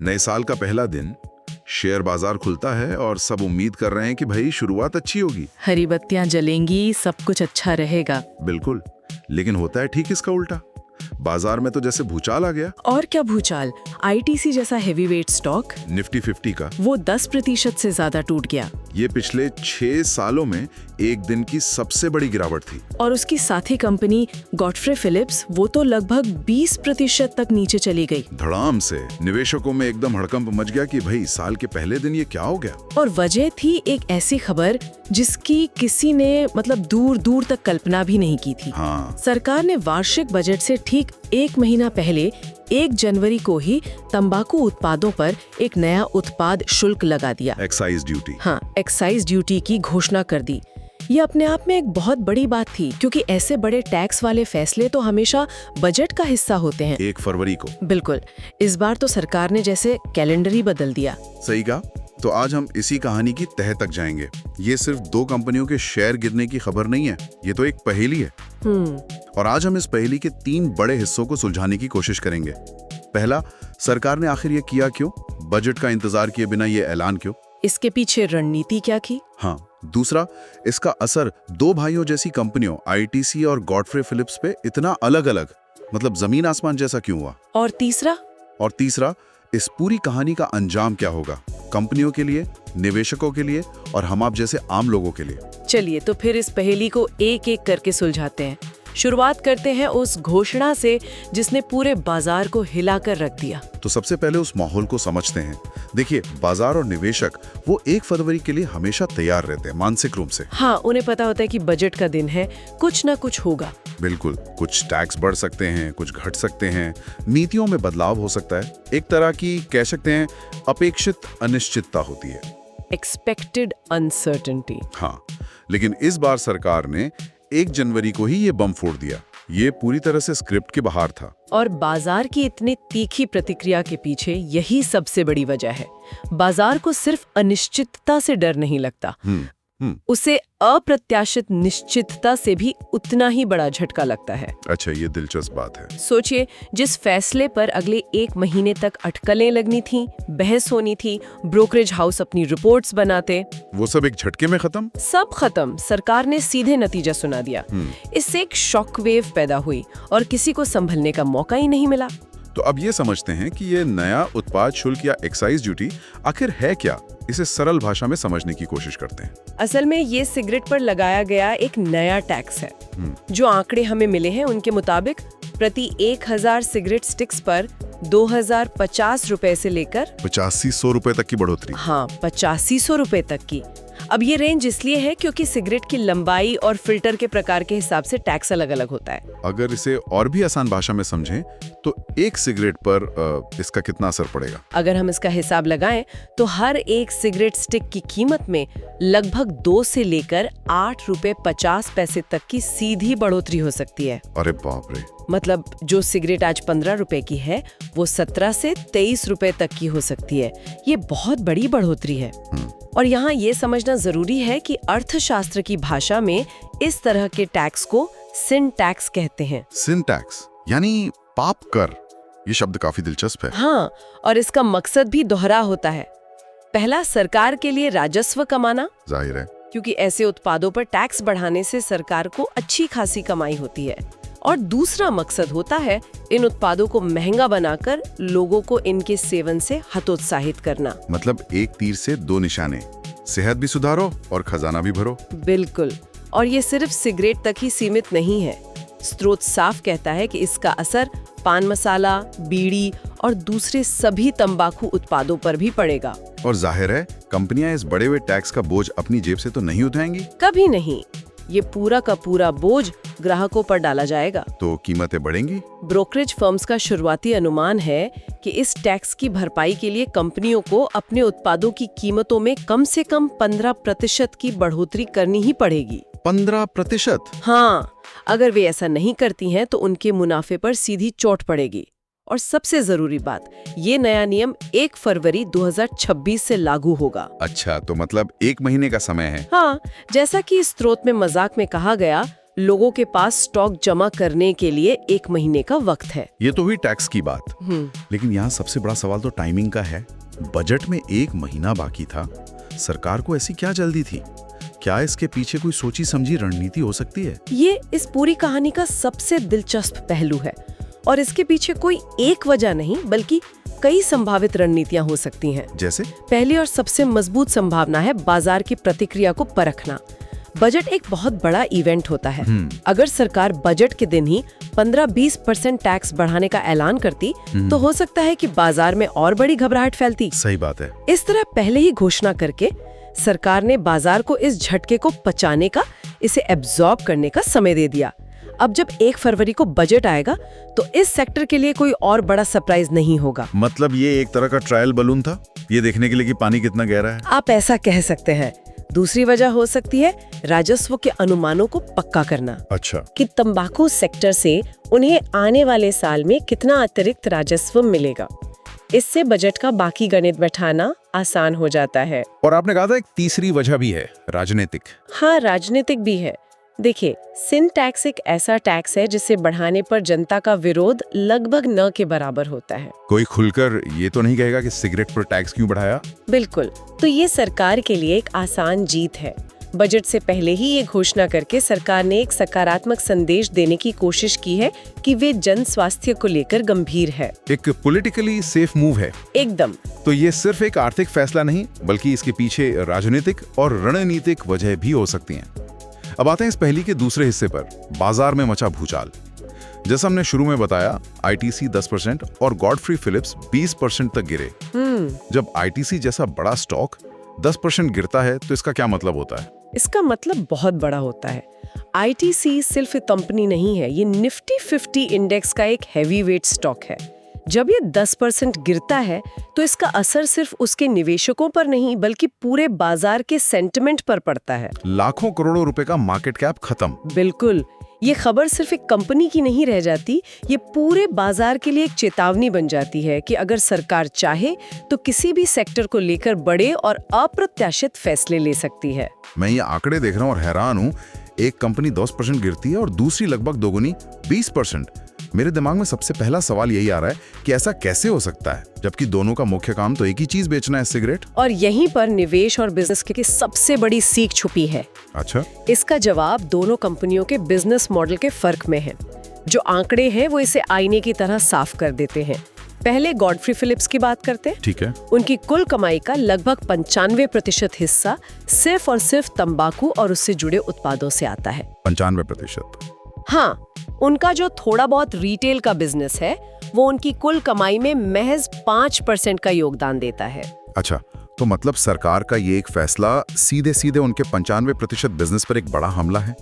नए साल का पहला दिन, शेयर बाजार खुलता है और सब उम्मीद कर रहे हैं कि भाई शुरुआत अच्छी होगी। हरी बत्तियां जलेंगी, सब कुछ अच्छा रहेगा। बिल्कुल, लेकिन होता है ठीक इसका उल्टा। बाजार में तो जैसे भूचाल आ गया। और क्या भूचाल, आईटीसी जैसा हेवीवेट स्टॉक निफ्टी 50 का वो 10% से ज्यादा टूट गया। ये पिछले 6 सालों में एक दिन की सबसे बड़ी गिरावट थी। और उसकी साथी कंपनी गॉडफ्रे फिलिप्स, वो तो लगभग 20% तक नीचे चली गई। धड़ाम से निवेशकों में एकदम हड़कंप मच गया कि भाई साल के पहले दिन ये क्या हो गया। और वजह थी एक ऐसी खबर जिसकी किसी ने दूर दूर तक कल्पना भी नहीं की थी। हाँ। सरकार ने वार्षिक बजट से ठीक 1 महीना पहले 1 जनवरी को ही तंबाकू उत्पादों पर एक नया उत्पाद शुल्क लगा दिया। Excise duty. हाँ, एक्साइज ड्यूटी की घोषणा कर दी। ये अपने आप में एक बहुत बड़ी बात थी, क्योंकि ऐसे बड़े टैक्स वाले फैसले तो हमेशा बजट का हिस्सा होते हैं। 1 फरवरी को। बिल्कुल, इस बार तो सरकार ने जैसे कैलेंडर ही बदल दिया। सही कहा। तो आज हम इसी कहानी की तह तक जाएंगे। ये सिर्फ 2 कंपनियों के शेयर गिरने की खबर नहीं है, ये तो एक पहेली है। और आज हम इस पहेली के 3 बड़े हिस्सों को सुलझाने की कोशिश करेंगे। पहला, सरकार ने आखिर ये किया क्यों? बजट का इंतजार किए बिना ये ऐलान क्यों? इसके पीछे रणनीति क्या थी? हाँ। दूसरा, इसका असर 2 भाइयों जैसी कंपनियों आईटीसी और गॉडफ्रे फिलिप्स पे इतना अलग अलग, मतलब जमीन आसमान जैसा क्यों हुआ? और तीसरा, इस पूरी कहानी का अंजाम क्या होगा, कंपनियों के लिए, निवेशकों के लिए और हम आप जैसे आम लोगों के लिए। चलिए तो फिर इस पहेली को एक एक करके सुलझाते हैं। शुरुआत करते हैं उस घोषणा से जिसने पूरे बाजार को हिलाकर रख दिया। तो सबसे पहले उस माहौल को समझते हैं। देखिए, बाजार और निवेशक वो 1 फरवरी के लिए हमेशा तैयार रहते हैं मानसिक रूप से। हाँ, उन्हें पता होता है कि बजट का दिन है, कुछ ना कुछ होगा। बिल्कुल, कुछ टैक्स बढ़ सकते हैं, कुछ घट सकते हैं, नीतियों में बदलाव हो सकता है। एक तरह की कह सकते हैं अपेक्षित अनिश्चितता होती है। Expected uncertainty. हाँ, लेकिन इस बार सरकार ने 1 जनवरी को ही ये बम फोड़ दिया। ये पूरी तरह से स्क्रिप्ट के बाहर था। और बाजार की इतनी तीखी प्रतिक्रिया के पीछे यही सबसे बड़ी वजह है। बाजार को सिर्फ अनिश्चितता से डर नहीं लगता, उसे अप्रत्याशित निश्चितता से भी उतना ही बड़ा झटका लगता है। अच्छा, ये दिलचस्प बात है। सोचिए, जिस फैसले पर अगले 1 महीने तक अटकलें लगनी थी, बहस होनी थी, ब्रोकरेज हाउस अपनी रिपोर्ट्स बनाते, वो सब एक झटके में खत्म। सब खत्म। सरकार ने सीधे नतीजा सुना दिया। इससे एक शॉक वेव पैदा हुई और किसी को संभलने का मौका ही नहीं मिला। तो अब ये समझते हैं कि ये नया उत्पाद शुल्क या एक्साइज ड्यूटी आखिर है क्या। इसे सरल भाषा में समझने की कोशिश करते हैं। असल में ये सिगरेट पर लगाया गया एक नया टैक्स है। जो आंकड़े हमें मिले हैं उनके मुताबिक प्रति 1000 सिगरेट स्टिक्स पर 2050 रुपए से लेकर 8500 रुपए तक की बढ़ोतरी। हाँ, 8500 रुपए तक की। अब ये रेंज इसलिए है क्योंकि सिगरेट की लंबाई और फिल्टर के प्रकार के हिसाब से टैक्स अलग अलग होता है। अगर इसे और भी आसान भाषा में समझें तो एक सिगरेट पर इसका कितना असर पड़ेगा? अगर हम इसका हिसाब लगाएं तो हर एक सिगरेट स्टिक की कीमत में लगभग 2 से लेकर 8 रुपए 50 पैसे तक की सीधी बढ़ोतरी हो सकती है। अरे बाप रे। मतलब जो सिगरेट आज 15 रुपए की है वो 17 से 23 रुपए तक की हो सकती है। ये बहुत बड़ी बढ़ोतरी है। और यहाँ ये समझना जरूरी है कि अर्थशास्त्र की भाषा में इस तरह के टैक्स को सिन टैक्स कहते हैं। सिन टैक्स यानी पाप कर। ये शब्द काफी दिलचस्प है। हाँ, और इसका मकसद भी दोहरा होता है। पहला, सरकार के लिए राजस्व कमाना, जाहिर है, क्योंकि ऐसे उत्पादों पर टैक्स बढ़ाने से सरकार को अच्छी खासी कमाई होती है। और दूसरा मकसद होता है इन उत्पादों को महंगा बनाकर लोगों को इनके सेवन से हतोत्साहित करना। मतलब एक तीर से 2 निशाने, सेहत भी सुधारो और खजाना भी भरो। बिल्कुल। और ये सिर्फ सिगरेट तक ही सीमित नहीं है। स्रोत साफ कहता है कि इसका असर पान मसाला, बीड़ी और दूसरे सभी तंबाकू उत्पादों पर भी पड़ेगा। और जाहिर है कंपनियां इस बड़े हुए टैक्स का बोझ अपनी जेब से तो नहीं उठाएंगी। कभी नहीं। ये पूरा का पूरा बोझ ग्राहकों पर डाला जाएगा। तो कीमतें बढ़ेंगी। ब्रोकरेज फर्म्स का शुरुआती अनुमान है कि इस टैक्स की भरपाई के लिए कंपनियों को अपने उत्पादों की कीमतों में कम से कम 15% की बढ़ोतरी करनी ही पड़ेगी। 15%? हाँ, अगर वे ऐसा नहीं करती हैं तो उनके मुनाफे पर सीधी चोट पड़ेगी। और सबसे जरूरी बात, ये नया नियम 1 फरवरी 2026 से लागू होगा। अच्छा, तो मतलब 1 महीने का समय है। हाँ, जैसा कि इस स्रोत में मजाक में कहा गया, लोगों के पास स्टॉक जमा करने के लिए 1 महीने का वक्त है। ये तो हुई टैक्स की बात। लेकिन यहाँ सबसे बड़ा सवाल तो टाइमिंग का है। बजट में 1 महीना बाकी था, सरकार को ऐसी क्या जल्दी थी? क्या इसके पीछे कोई सोची समझी रणनीति हो सकती है? ये इस पूरी कहानी का सबसे दिलचस्प पहलू है और इसके पीछे कोई एक वजह नहीं बल्कि कई संभावित रणनीतियां हो सकती हैं। जैसे? पहली और सबसे मजबूत संभावना है बाजार की प्रतिक्रिया को परखना। बजट एक बहुत बड़ा इवेंट होता है। अगर सरकार बजट के दिन ही 15-20% टैक्स बढ़ाने का ऐलान करती तो हो सकता है कि बाजार में और बड़ी घबराहट फैलती। सही बात है। इस तरह पहले ही घोषणा करके सरकार ने बाजार को इस झटके को पचाने का, इसे एब्जॉर्ब करने का समय दे दिया। अब जब 1 फरवरी को बजट आएगा तो इस सेक्टर के लिए कोई और बड़ा सरप्राइज नहीं होगा। मतलब ये एक तरह का ट्रायल बलून था, ये देखने के लिए कि पानी कितना गहरा है। आप ऐसा कह सकते हैं। दूसरी वजह हो सकती है राजस्व के अनुमानों को पक्का करना। अच्छा। कि तंबाकू सेक्टर से उन्हें आने वाले साल में कितना अतिरिक्त राजस्व मिलेगा। इससे बजट का बाकी गणित बैठाना आसान हो जाता है। और आपने कहा था एक तीसरी वजह भी है, राजनीतिक। हाँ, राजनीतिक भी है। देखिए, सिन टैक्स एक ऐसा टैक्स है जिसे बढ़ाने पर जनता का विरोध लगभग न के बराबर होता है। कोई खुलकर ये तो नहीं कहेगा कि सिगरेट पर टैक्स क्यों बढ़ाया? बिल्कुल। तो ये सरकार के लिए एक आसान जीत है। बजट से पहले ही ये घोषणा करके सरकार ने एक सकारात्मक संदेश देने की कोशिश की है कि वे जन स्वास्थ्य को लेकर गंभीर है। एक पॉलिटिकली सेफ मूव है। एकदम। तो ये सिर्फ एक आर्थिक फैसला नहीं बल्कि इसके पीछे राजनीतिक और रणनीतिक वजह भी हो सकती हैं। अब आते हैं इस पहेली के दूसरे हिस्से पर, बाजार में मचा भूचाल। जैसा हमने शुरू में बताया, आईटीसी 10% और गॉडफ्री फिलिप्स 20% तक गिरे। जब आईटीसी जैसा बड़ा स्टॉक 10% गिरता है तो इसका क्या मतलब होता है? इसका मतलब बहुत बड़ा होता है। आईटीसी सिर्फ एक कंपनी नहीं है, ये निफ्टी 50 इंडेक्स का एक हैवी वेट स्टॉक है। जब ये 10% गिरता है तो इसका असर सिर्फ उसके निवेशकों पर नहीं बल्कि पूरे बाजार के सेंटिमेंट पर पड़ता है। लाखों करोड़ों रुपए का मार्केट कैप खत्म। बिल्कुल। ये खबर सिर्फ एक कंपनी की नहीं रह जाती, ये पूरे बाजार के लिए एक चेतावनी बन जाती है कि अगर सरकार चाहे तो किसी भी सेक्टर को लेकर बड़े और अप्रत्याशित फैसले ले सकती है। मैं ये आंकड़े देख रहा हूँ और हैरान हूँ। एक कंपनी 10% गिरती है और दूसरी लगभग दोगुनी 20%। मेरे दिमाग में सबसे पहला सवाल यही आ रहा है कि ऐसा कैसे हो सकता है, जबकि दोनों का मुख्य काम तो एक ही चीज बेचना है, सिगरेट। और यहीं पर निवेश और बिजनेस की सबसे बड़ी सीख छुपी है। अच्छा। इसका जवाब दोनों कंपनियों के बिजनेस मॉडल के फर्क में है। जो आंकड़े हैं वो इसे आईने की तरह साफ कर देते हैं। पहले गॉडफ्री फिलिप्स की बात करते हैं। ठीक है। उनकी कुल कमाई का लगभग 95% हिस्सा सिर्फ और सिर्फ तंबाकू और उससे जुड़े उत्पादों से आता है। 95%। हाँ, उनका जो थोड़ा बहुत रिटेल का बिजनेस है वो उनकी कुल कमाई में महज 5% का योगदान देता है। अच्छा, तो मतलब सरकार का ये एक फैसला सीधे सीधे उनके 95% बिजनेस पर एक बड़ा हमला है।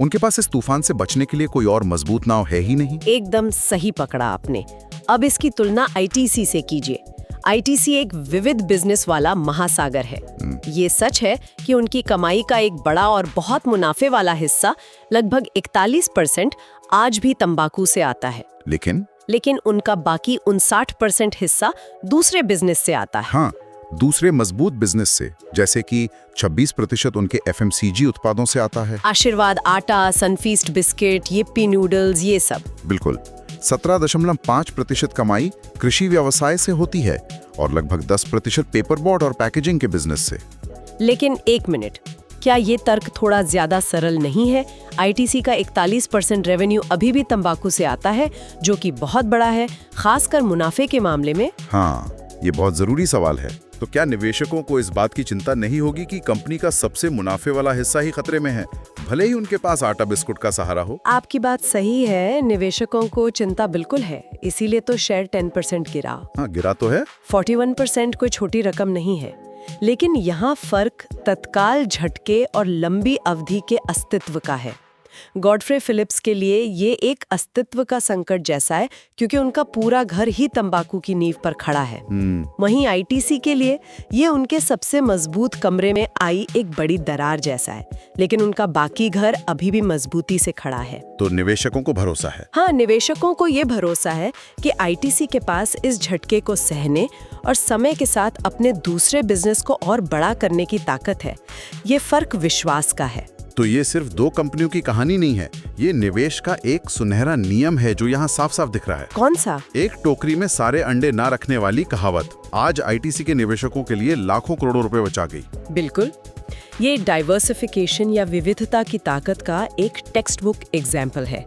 उनके पास इस तूफान से बचने के लिए कोई और मजबूत नाव है ही नहीं। एकदम सही पकड़ा आपने। अब इसकी तुलना आईटीसी से कीजिए। आईटीसी एक विविध बिजनेस वाला महासागर है। ये सच है कि उनकी कमाई का एक बड़ा और बहुत मुनाफे वाला हिस्सा लगभग 41% आज भी तंबाकू से आता है। लेकिन उनका बाकी 59% हिस्सा दूसरे बिजनेस से आता है। हाँ, दूसरे मजबूत बिजनेस से, जैसे कि 26% उनके एफएमसीजी उत्पादों से आता है। आशीर्वाद आटा, सनफीस्ट बिस्किट, यिप्पी नूडल्स, ये सब। बिल्कुल। 17.5% कमाई कृषि व्यवसाय से होती है और लगभग 10% पेपर बोर्ड और पैकेजिंग के बिजनेस से। लेकिन एक मिनट, क्या ये तर्क थोड़ा ज्यादा सरल नहीं है? आईटीसी का 41% रेवेन्यू अभी भी तंबाकू से आता है, जो कि बहुत बड़ा है, खासकर मुनाफे के मामले में। हाँ, ये बहुत जरूरी सवाल है। तो क्या निवेशकों को इस बात की चिंता नहीं होगी कि कंपनी का सबसे मुनाफे वाला हिस्सा ही खतरे में है, भले ही उनके पास आटा बिस्कुट का सहारा हो? आपकी बात सही है, निवेशकों को चिंता बिल्कुल है, इसीलिए तो शेयर 10% गिरा। हाँ, गिरा तो है। 41% कोई छोटी रकम नहीं है, लेकिन यहाँ फर्क तत्काल झटके और लंबी अवधि के अस्तित्व का है। गॉडफ्री फिलिप्स के लिए ये एक अस्तित्व का संकट जैसा है, क्योंकि उनका पूरा घर ही तंबाकू की नींव पर खड़ा है। वहीं आईटीसी के लिए ये उनके सबसे मजबूत कमरे में आई एक बड़ी दरार जैसा है, लेकिन उनका बाकी घर अभी भी मजबूती से खड़ा है। तो निवेशकों को भरोसा है? हाँ, निवेशकों को ये भरोसा है कि आईटीसी के पास इस झटके को सहने और समय के साथ अपने दूसरे बिजनेस को और बड़ा करने की ताकत है। ये फर्क विश्वास का है। तो ये सिर्फ दो कंपनियों की कहानी नहीं है, ये निवेश का एक सुनहरा नियम है जो यहाँ साफ साफ दिख रहा है। कौन सा? एक टोकरी में सारे अंडे ना रखने वाली कहावत आज आईटीसी के निवेशकों के लिए लाखों करोड़ों रुपए बचा गई। बिल्कुल, ये डाइवर्सिफिकेशन या विविधता की ताकत का एक टेक्स्ट बुक एग्जाम्पल है।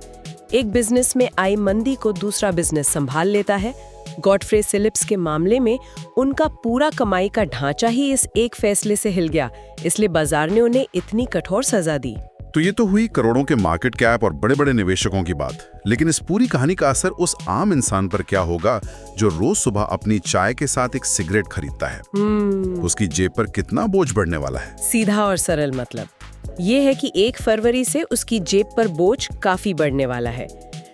एक बिजनेस में आई मंदी को दूसरा बिजनेस संभाल लेता है। गॉडफ्रे फिलिप्स के मामले में उनका पूरा कमाई का ढांचा ही इस एक फैसले से हिल गया, इसलिए बाजार ने उन्हें इतनी कठोर सजा दी। तो ये तो हुई करोड़ों के मार्केट कैप और बड़े बड़े निवेशकों की बात, लेकिन इस पूरी कहानी का असर उस आम इंसान पर क्या होगा जो रोज सुबह अपनी चाय के साथ एक सिगरेट खरीदता है? उसकी जेब पर कितना बोझ बढ़ने वाला है? सीधा और सरल मतलब ये है कि 1 फरवरी से उसकी जेब पर बोझ काफी बढ़ने वाला है।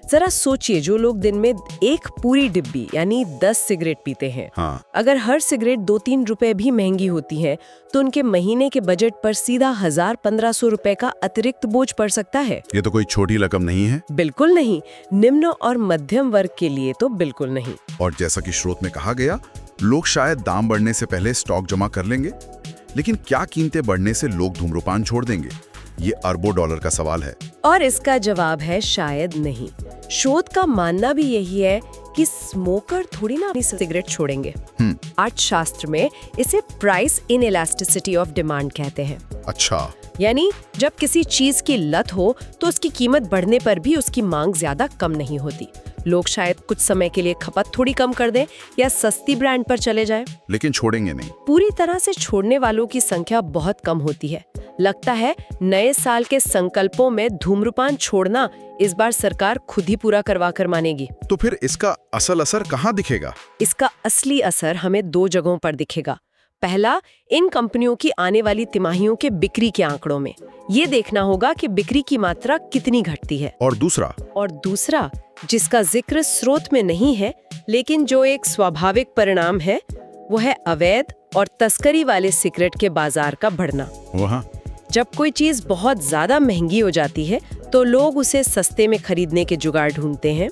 जरा सोचिए, जो लोग दिन में एक पूरी डिब्बी यानी 10 सिगरेट पीते हैं, हाँ। अगर हर सिगरेट 2-3 रुपए भी महंगी होती है तो उनके महीने के बजट पर सीधा 1000-1500 रुपए का अतिरिक्त बोझ पड़ सकता है। ये तो कोई छोटी रकम नहीं है। बिल्कुल नहीं, निम्न और मध्यम वर्ग के लिए तो बिल्कुल नहीं। और जैसा कि स्रोत में कहा गया, लोग शायद दाम बढ़ने से पहले स्टॉक जमा कर लेंगे, लेकिन क्या कीमतें बढ़ने से लोग धूम्रपान छोड़ देंगे? ये अरबों डॉलर का सवाल है। और इसका जवाब है शायद नहीं। शोध का मानना भी यही है कि स्मोकर थोड़ी ना अपनी सिगरेट छोड़ेंगे। अर्थशास्त्र में इसे प्राइस इनइलास्टिसिटी ऑफ डिमांड कहते हैं। अच्छा, यानी जब किसी चीज की लत हो तो उसकी कीमत बढ़ने पर भी उसकी मांग ज्यादा कम नहीं होती। लोग शायद कुछ समय के लिए खपत थोड़ी कम कर दें या सस्ती ब्रांड पर चले जाएं, लेकिन छोड़ेंगे नहीं। पूरी तरह से छोड़ने वालों की संख्या बहुत कम होती है। लगता है नए साल के संकल्पों में धूम्रपान छोड़ना इस बार सरकार खुद ही पूरा करवा कर मानेगी। तो फिर इसका असल असर कहाँ दिखेगा? इसका असली असर हमें 2 जगहों पर दिखेगा। पहला, इन कंपनियों की आने वाली तिमाहियों के बिक्री के आंकड़ों में। ये देखना होगा कि बिक्री की मात्रा कितनी घटती है। और दूसरा, जिसका जिक्र स्रोत में नहीं है, लेकिन जो एक स्वाभाविक परिणाम है, वो है अवैध और तस्करी वाले सिगरेट के बाजार का बढ़ना। वहाँ जब कोई चीज बहुत ज्यादा महंगी हो जाती है तो लोग उसे सस्ते में खरीदने के जुगाड़ ढूंढते हैं,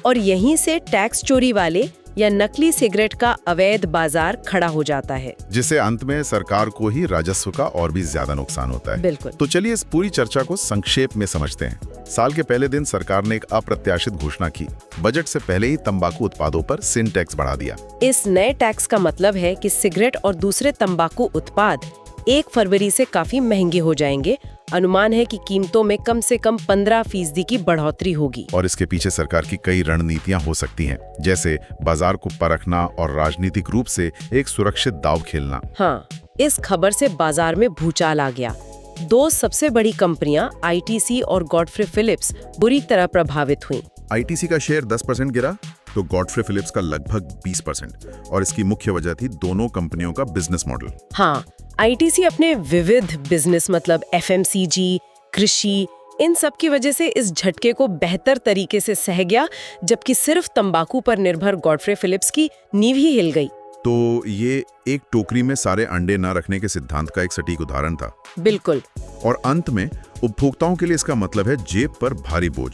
और यहीं से टैक्स चोरी वाले या नकली सिगरेट का अवैध बाजार खड़ा हो जाता है, जिससे अंत में सरकार को ही राजस्व का और भी ज्यादा नुकसान होता है। बिल्कुल। तो चलिए इस पूरी चर्चा को संक्षेप में समझते हैं। साल के पहले दिन सरकार ने एक अप्रत्याशित घोषणा की। बजट से पहले ही तंबाकू उत्पादों पर सिन टैक्स बढ़ा दिया। इस नए टैक्स का मतलब है कि सिगरेट और दूसरे तंबाकू उत्पाद 1 फरवरी से काफी महंगे हो जाएंगे। अनुमान है कि कीमतों में कम से कम 15% की बढ़ोतरी होगी। और इसके पीछे सरकार की कई रणनीतियां हो सकती हैं, जैसे बाजार को परखना और राजनीतिक रूप से एक सुरक्षित दांव खेलना। हाँ, इस खबर से बाजार में भूचाल आ गया। 2 सबसे बड़ी कंपनियां आईटीसी और गॉडफ्रे फिलिप्स बुरी तरह प्रभावित हुईं। आईटीसी का शेयर 10% गिरा तो गॉडफ्रे फिलिप्स का लगभग 20%, और इसकी मुख्य वजह थी दोनों कंपनियों का बिजनेस मॉडल। हाँ, आईटीसी अपने विविध बिजनेस मतलब एफएमसीजी, कृषि, इन सब की वजह से इस झटके को बेहतर तरीके से सह गया, जबकि सिर्फ तंबाकू पर निर्भर गॉडफ्रे फिलिप्स की नींव ही हिल गई। तो ये एक टोकरी में सारे अंडे न रखने के सिद्धांत का एक सटीक उदाहरण था। बिल्कुल। और अंत में उपभोक्ताओं के लिए इसका मतलब है जेब पर भारी बोझ,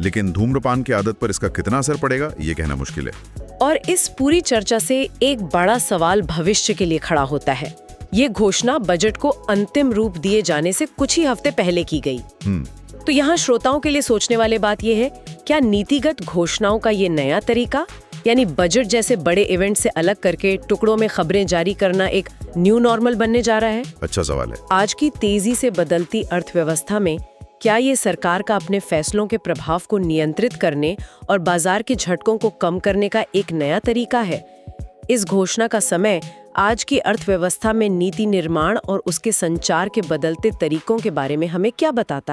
लेकिन धूम्रपान की आदत पर इसका कितना असर पड़ेगा ये कहना मुश्किल है। और इस पूरी चर्चा से एक बड़ा सवाल भविष्य के लिए खड़ा होता है। ये घोषणा बजट को अंतिम रूप दिए जाने से कुछ ही हफ्ते पहले की गई। तो यहाँ श्रोताओं के लिए सोचने वाली बात यह है, क्या नीतिगत घोषणाओं का ये नया तरीका, यानी बजट जैसे बड़े इवेंट से अलग करके टुकड़ों में खबरें जारी करना, एक न्यू नॉर्मल बनने जा रहा है? अच्छा सवाल है। आज की तेजी से बदलती अर्थव्यवस्था में क्या ये सरकार का अपने फैसलों के प्रभाव को नियंत्रित करने और बाजार के झटकों को कम करने का एक नया तरीका है? इस घोषणा का समय आज की अर्थव्यवस्था में नीति निर्माण और उसके संचार के बदलते तरीकों के बारे में हमें क्या बताता है?